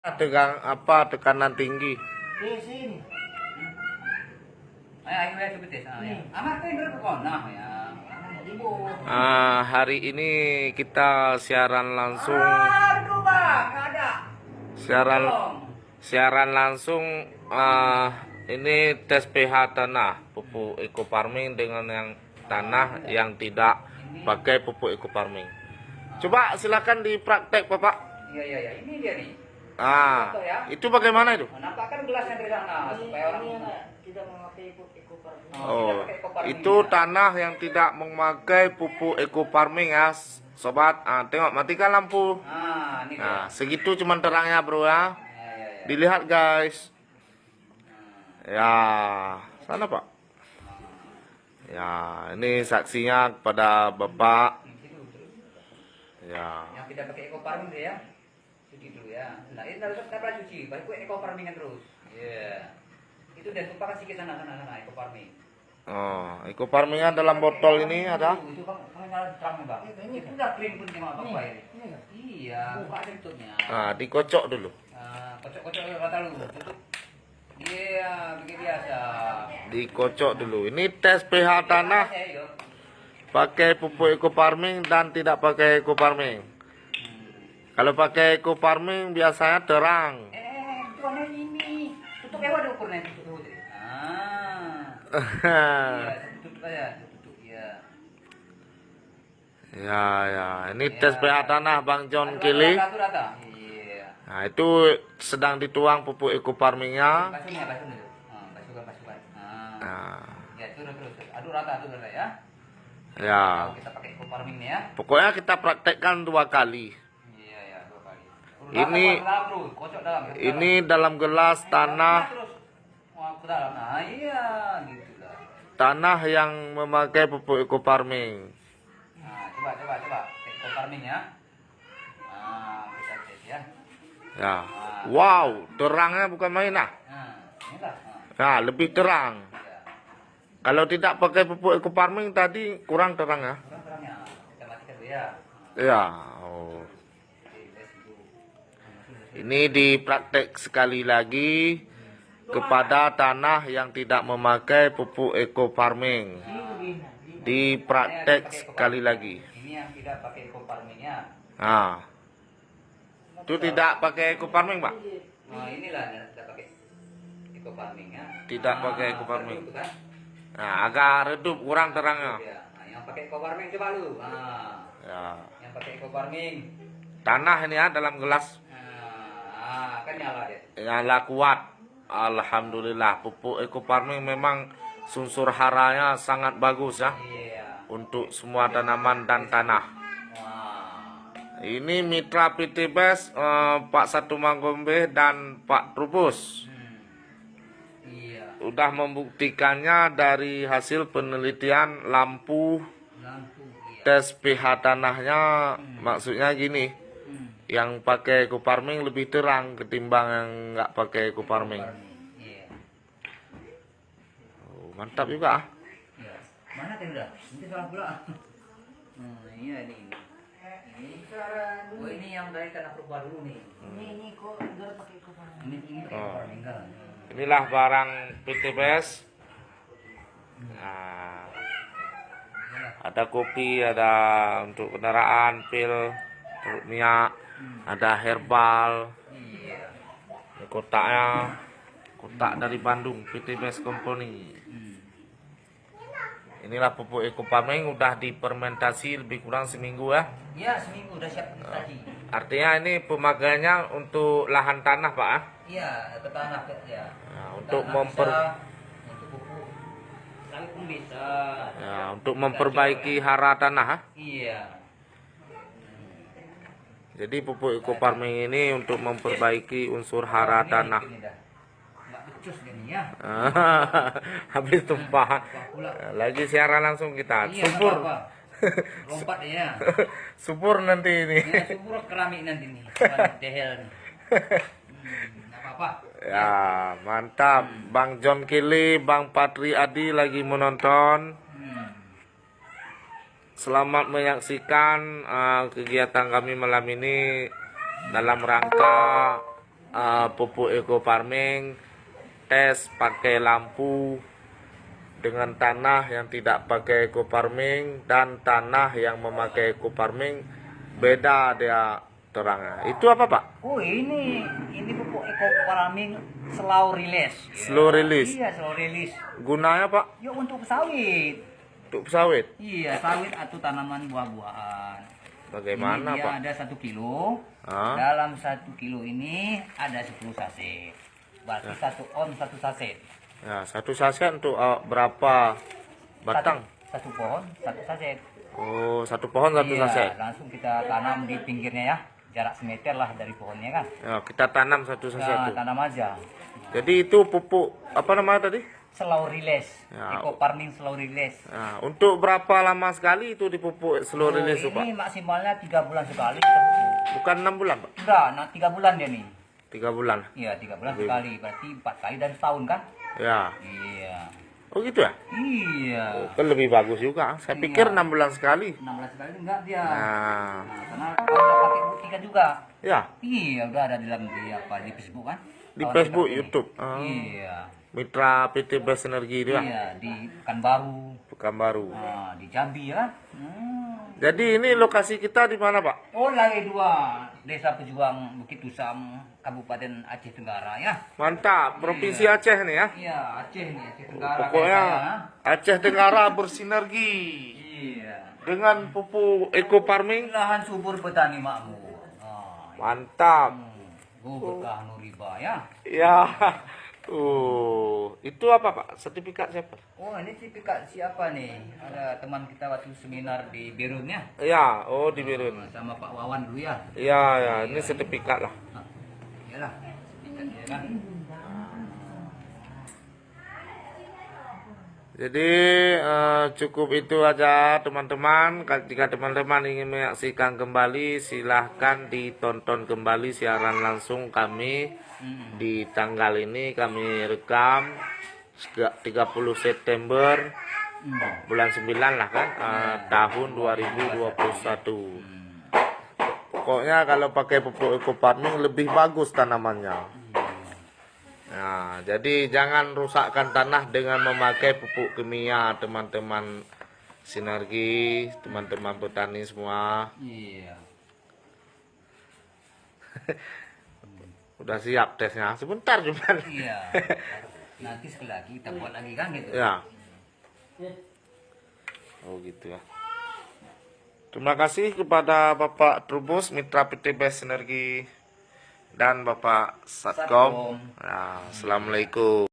Tekanan tinggi. Hari ini kita siaran langsung. Siaran langsung. Ini tes pH tanah pupuk eco farming dengan yang tanah yang tidak pakai pupuk eco farming. Coba silakan dipraktek, Bapak. Iya, ini dia nih. Itu bagaimana itu? Nampakkan gelasnya dari sana supaya orang tidak memakai pupuk eco farming. Itu tanah yang tidak memakai pupuk eco farming ya, sobat. Tengok, matikan lampu. ini dia. Segitu cuman terangnya, bro ya. Dilihat, guys. Ya, sana, Pak. Ya, ini saksinya kepada Bapak. Ya. Yang tidak pakai eco farming dia ya. Cuci dulu ya. Nah, ini harus kita cuci. Baik eco farming terus. Iya. Itu dan lupakan sedikit sana eco farming. Eco farmingnya dalam botol ini ada. Itu Bang, nyala terang, Bang. Itu udah clean pun sama Bapak ya. Iya, buka aja tutupnya. Dikocok dulu. Kocok rata lu. Tutup. Iya, begitu biasa. Dikocok dulu. Ini tes pH tanah pakai pupuk eco farming dan tidak pakai eco farming. Kalau pakai eco farming biasanya terang. Tuannya ini. Tutup ya, waduh ukurnya tutup. Tutup aja, tutup ya. Ya, ini tes pH tanah Bang John Kili. Rata. Nah, itu sedang dituang pupuk eco farmingnya. Basuhkan. Ya, turun terus. Aduk rata ya. Ya. Kita pakai eco farming nih ya. Pokoknya kita praktekkan 2 kali. Iya, 2 kali. Kocok dalam. Ini dalam gelas tanah. Ke dalam. Nah, iya, gitu lah. Tanah yang memakai pupuk eco farming. Nah, coba eco farming ya. Kita tes ya. Ya. Wow, terangnya bukan main lah. Inilah. Lebih terang. Kalau tidak pakai pupuk eco farming tadi kurang terang ya. Kurang terangnya. Kita matikan dulu ya. Ya. Ini dipraktek sekali lagi kepada tanah yang tidak memakai pupuk eco farming. Dipraktek sekali lagi. Ini yang tidak pakai eco farmingnya. Itu tidak pakai eco farming, Pak? Inilah yang tidak pakai eco farmingnya. Tidak pakai eco farming. Kan? Agak redup, kurang terangnya. Yang pakai eco farming coba lu. Yang pakai eco farming. Tanah ini ya dalam gelas. Kan nyala deh. Nyala kuat. Alhamdulillah, pupuk eco farming memang unsur haranya sangat bagus ya. Iya. Untuk semua tanaman dan tanah. Ini mitra PT Best, Pak Satu Manggombe dan Pak Trubus. Iya. Udah membuktikannya dari hasil penelitian lampu tes pH tanahnya. Maksudnya gini, yang pakai eco farming lebih terang ketimbang yang nggak pakai eco farming. Iya. Mantap juga. Iya. Mana tadi udah? Nanti salah pula. Iya ini. Ini yang dari tanah purba dulu nih. Ini kok enggak pakai eco farming. Ini pakai eco farming kan. Inilah barang PT Best. Ada kopi, ada untuk kendaraan, pil, untuk minyak, ada herbal. Iya. Ini kotak dari Bandung, PT Best Company. Inilah pupuk eco farming udah difermentasi lebih kurang seminggu ya. Iya, seminggu udah siap tadi. Artinya ini pemakaiannya untuk lahan tanah, Pak. Iya, ke tanah ya. Untuk untuk pupuk sawit pun bisa. Untuk memperbaiki hara tanah. Iya. Jadi pupuk eco farming ini untuk memperbaiki unsur hara tanah. Nggak becus gini ya. Habis tumpah. Lagi siaran langsung kita. Iya, Subur. Lompat ya. Subur nanti ini. Ya, subur keramik nanti nih. Dehel nih. Apa-apa. Ya, mantap. Bang John Kili, Bang Patri Adi lagi menonton. Selamat menyaksikan kegiatan kami malam ini dalam rangka pupuk eco farming, tes pakai lampu dengan tanah yang tidak pakai eco farming dan tanah yang memakai eco farming, beda dia terangnya. Itu apa Pak? Oh ini pupuk eco farming slow release. Slow release. Iya slow release. Gunanya Pak? Ya untuk sawit. Untuk sawit. Iya sawit atau tanaman buah-buahan. Bagaimana ini dia Pak? ada 1 kilo. Hah? Dalam 1 kilo ini ada 10 saset. Berarti 1 on 1 saset. Ya, satu saset untuk berapa batang? Satu pohon 1 saset. Oh, satu pohon satu Iya, saset. langsung kita tanam di pinggirnya ya. Jarak semeter lah dari pohonnya kan. Ya, kita tanam satu saset Nah, tuh. tanam aja. Jadi itu pupuk apa namanya tadi? Slow release. Ya. Eco farming slow release. Nah, untuk berapa lama sekali itu dipupuk slow release tuh, Pak? Ini maksimalnya 3 bulan sekali kita pupuk. Bukan 6 bulan, Pak? Udah, nah 3 bulan dia nih. 3 bulan. Iya, 3 bulan sekali. Berarti 4 kali dari setahun kan? Ya. Iya. Oh gitu ya? Iya. Kan lebih bagus juga. Saya pikir 6 bulan sekali. 16 sekali enggak dia. Nah, Nah, karena kalau udah pakai buktikan juga. ya, Iya, udah ada di dalam di Facebook kan? di Kawan Facebook, kita ini. YouTube. Iya. Mitra PT Best Energi itu ya? Iya, di Pekanbaru. Pekanbaru. Nah, di Jambi ya. Jadi ini lokasi kita di mana, Pak? Oh, Lale 2, Desa Pejuang Bukit Tusam, Kabupaten Aceh Tenggara ya. Mantap, Provinsi Aceh nih ya. Iya, Aceh nih, Aceh Tenggara. Pokoknya kayak saya. Aceh Tenggara bersinergi Iya. dengan pupuk eco farming. Lahan subur petani makmur. Nah, Mantap. berkah Nuriba ya. Ya. Itu apa Pak? Sertifikat siapa? Oh, ini sertifikat siapa nih? Ada teman kita waktu seminar di Berun ya. Ya, oh di Birun. Sama Pak Wawan dulu ya. Ya, ya, ini sertifikat lah. Iyalah, sertifikat dia kan. Jadi cukup itu aja teman-teman. Jika teman-teman ingin menyaksikan kembali, silahkan ditonton kembali siaran langsung kami di tanggal ini. Kami rekam 30 September bulan 9 lah kan, tahun 2021. Pokoknya kalau pakai pupuk eco farming lebih bagus tanamannya. Nah, jadi jangan rusakkan tanah dengan memakai pupuk kimia, teman-teman sinergi, teman-teman petani semua. Iya. Udah siap tesnya, sebentar cuman. Iya. Nanti sekali lagi kita buat lagi kan gitu. Ya. Oh gitu ya. Terima kasih kepada Bapak Trubus, Mitra PT Best Energi, dan Bapak Satkom. Satkom. Nah, Assalamualaikum.